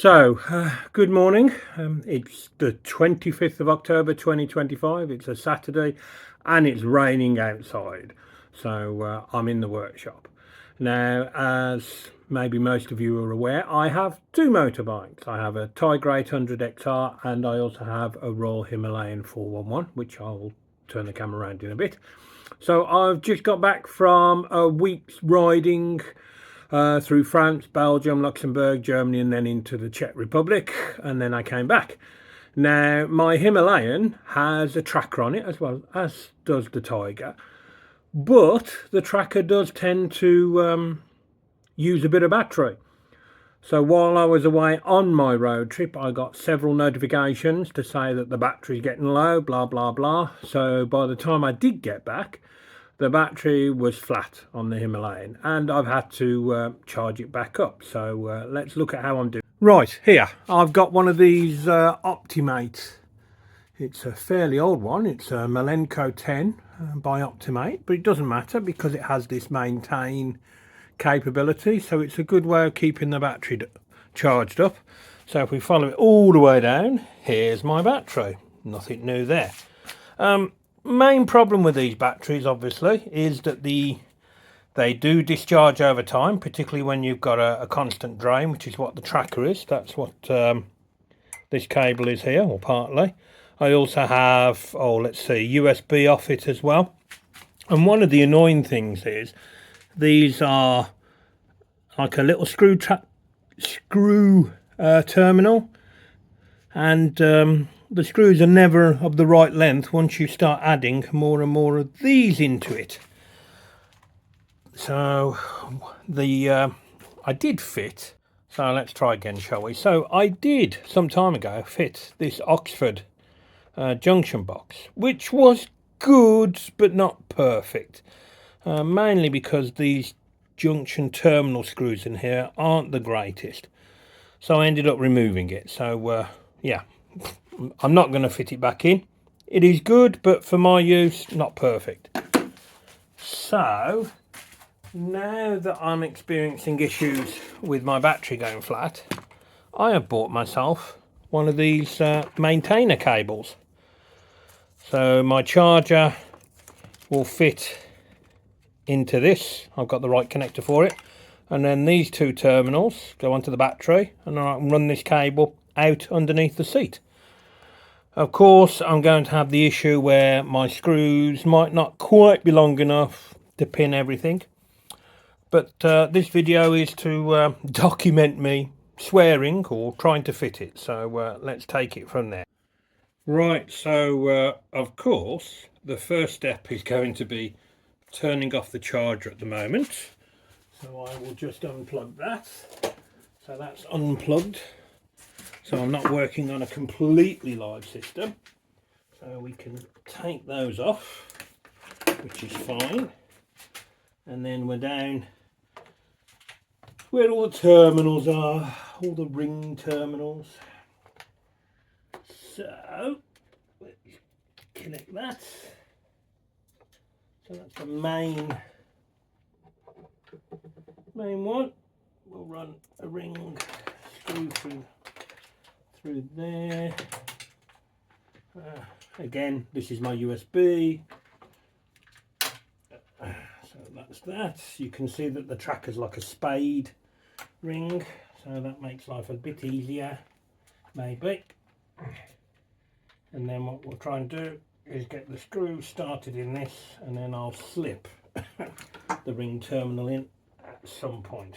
Good morning. It's the 25th of October 2025. It's a Saturday and it's raining outside. I'm in the workshop. Now, as maybe most of you are aware, I have two motorbikes. I have a Tiger 800 XR and I also have a Royal Himalayan 411, which I'll turn the camera around in a bit. So I've just got back from a week's riding through France, Belgium, Luxembourg, Germany, and then into the Czech Republic, and then I came back. Now, my Himalayan has a tracker on it, as well as does the Tiger, but the tracker does tend to use a bit of battery. So while I was away on my road trip, I got several notifications to say that the battery's getting low, blah, blah, blah. So by the time I did get back, the battery was flat on the Himalayan and I've had to charge it back up. So let's look at how I'm doing. Right, here I've got one of these Optimate. It's a fairly old one. It's a Malenko 10 by Optimate, but it doesn't matter because it has this maintain capability. So it's a good way of keeping the battery charged up. So if we follow it all the way down, here's my battery. Nothing new there. Main problem with these batteries obviously is that they do discharge over time, particularly when you've got a constant drain, which is what the tracker is. That's what this cable is here, or partly. I also have, let's see, USB off it as well. And one of the annoying things is these are like a little screw terminal, and the screws are never of the right length once you start adding more and more of these into it. So I did fit, so let's try again, shall we? So I did some time ago fit this Oxford junction box, which was good but not perfect, mainly because these junction terminal screws in here aren't the greatest. So I ended up removing it. So yeah, I'm not going to fit it back in. It is good, but for my use, not perfect. So now that I'm experiencing issues with my battery going flat, I have bought myself one of these maintainer cables. So my charger will fit into this. I've got the right connector for it. And then these two terminals go onto the battery, and I can run this cable out underneath the seat. Of course, I'm going to have the issue where my screws might not quite be long enough to pin everything. But this video is to document me swearing or trying to fit it. So let's take it from there. Right, so of course, the first step is going to be turning off the charger at the moment. So I will just unplug that. So that's unplugged. So I'm not working on a completely live system. So we can take those off, which is fine. And then we're down where all the terminals are, all the ring terminals. So let's connect that. So that's the main one. We'll run a ring screw through there. Again, this is my USB. So that's that. You can see that the tracker's like a spade ring, so that makes life a bit easier, maybe. And then what we'll try and do is get the screw started in this, and then I'll slip the ring terminal in at some point.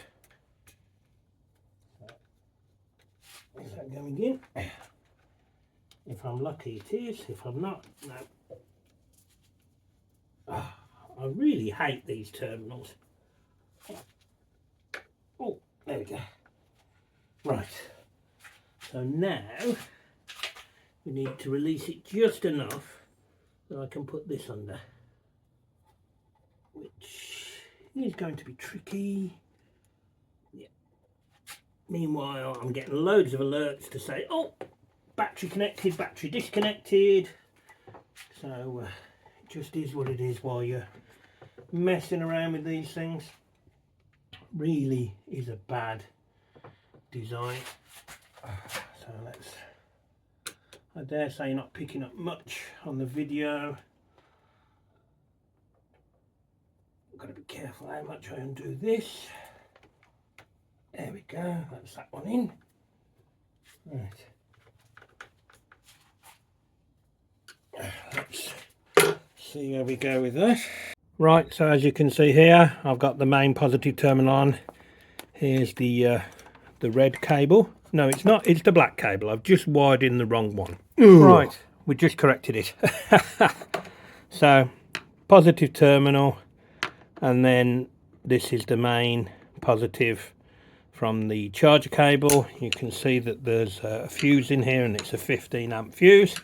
Is that going in? If I'm lucky it is, if I'm not, no. Oh, I really hate these terminals. Oh, there we go. Right, so now we need to release it just enough that I can put this under, which is going to be tricky. Yeah. Meanwhile, I'm getting loads of alerts to say, oh, battery connected, battery disconnected. So it just is what it is while you're messing around with these things. Really is a bad design. So let's, I dare say you're not picking up much on the video. I've got to be careful how much I undo this. There we go, that's that one in. Right. Let's see where we go with that. Right, so as you can see here, I've got the main positive terminal on. Here's the red cable. No, it's not, it's the black cable. I've just wired in the wrong one. Ooh. Right, we just corrected it. So, positive terminal, and then this is the main positive from the charger cable. You can see that there's a fuse in here, and it's a 15 amp fuse.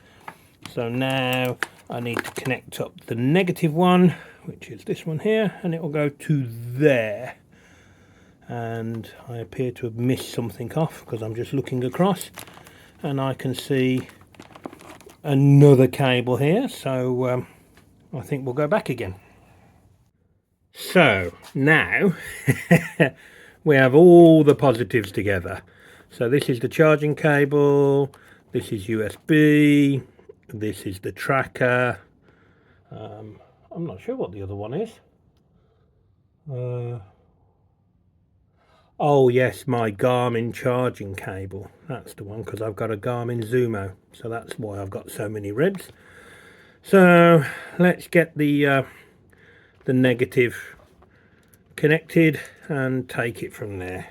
So now I need to connect up the negative one, which is this one here, and it will go to there. And I appear to have missed something off because I'm just looking across, and I can see another cable here. So I think we'll go back again. So now we have all the positives together. So this is the charging cable, this is USB, this is the tracker. I'm not sure what the other one is. Oh yes, my Garmin charging cable. That's the one, because I've got a Garmin Zumo, so that's why I've got so many reds. So let's get the negative connected and take it from there.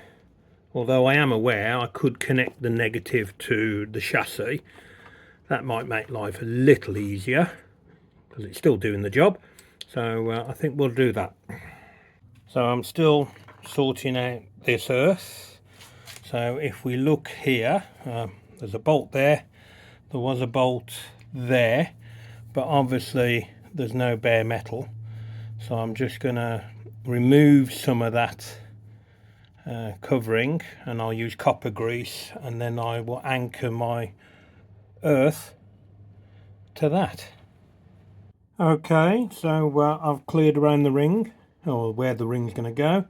Although I am aware I could connect the negative to the chassis. That might make life a little easier because it's still doing the job. So I think we'll do that. So I'm still sorting out this earth. So if we look here, there's a bolt there. There was a bolt there, but obviously there's no bare metal. So I'm just going to remove some of that covering, and I'll use copper grease, and then I will anchor my earth to that. Okay, so I've cleared around the ring, or where the ring's going to go.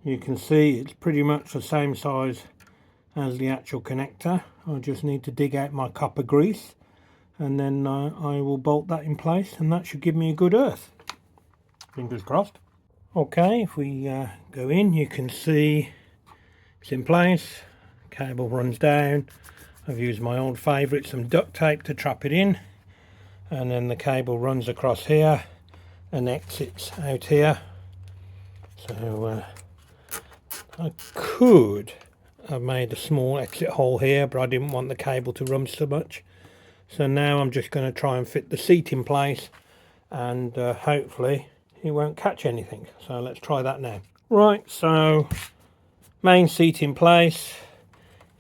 You can see it's pretty much the same size as the actual connector. I just need to dig out my copper grease, and then I will bolt that in place, and that should give me a good earth. Fingers crossed. Okay, if we go in, you can see it's in place. Cable runs down. I've used my old favourite, some duct tape, to trap it in, and then the cable runs across here and exits out here. So I could have made a small exit hole here, but I didn't want the cable to run so much. So now I'm just going to try and fit the seat in place, and hopefully it won't catch anything. So let's try that now. Right, so main seat in place.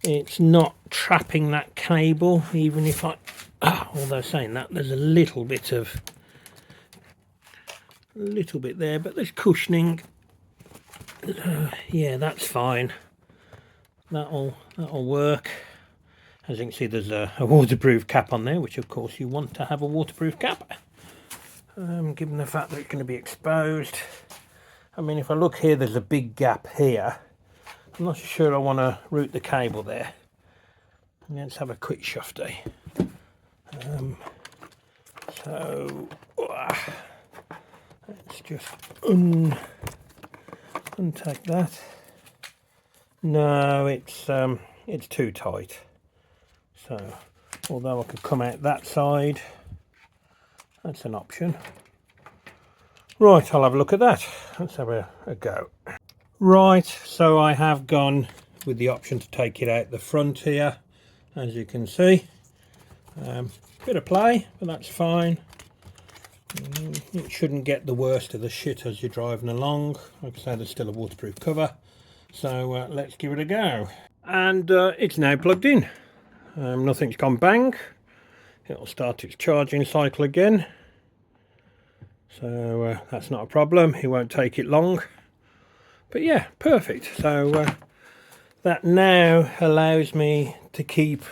It's not trapping that cable, even if I, although saying that, there's a little bit there, but there's cushioning. Yeah, that's fine. That'll work. As you can see, there's a waterproof cap on there, which of course you want to have a waterproof cap. Given the fact that it's going to be exposed. I mean, if I look here, there's a big gap here. I'm not sure I want to route the cable there. Let's have a quick shufty. So let's just untake that. No, it's too tight. So although I could come out that side, that's an option. Right, I'll have a look at that. Let's have a go. Right, so I have gone with the option to take it out the front here, as you can see. Bit of play, but that's fine. It shouldn't get the worst of the shit as you're driving along. Like I say, there's still a waterproof cover. So let's give it a go. And it's now plugged in. Nothing's gone bang. It'll start its charging cycle again. So that's not a problem. It won't take it long. But yeah, perfect. So that now allows me to keep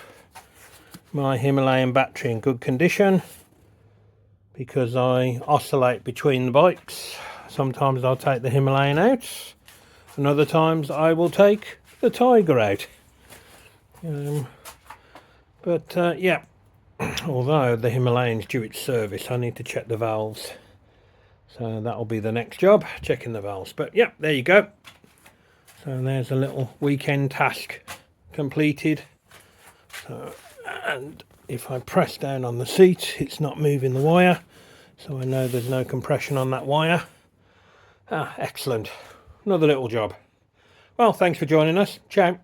my Himalayan battery in good condition, because I oscillate between the bikes. Sometimes I'll take the Himalayan out, and other times I will take the Tiger out. Yeah, although the Himalayan's due its service, I need to check the valves. So that'll be the next job, checking the valves. But yeah, there you go. So there's a little weekend task completed. So, and if I press down on the seat, it's not moving the wire. So I know there's no compression on that wire. Excellent. Another little job. Well, thanks for joining us. Ciao.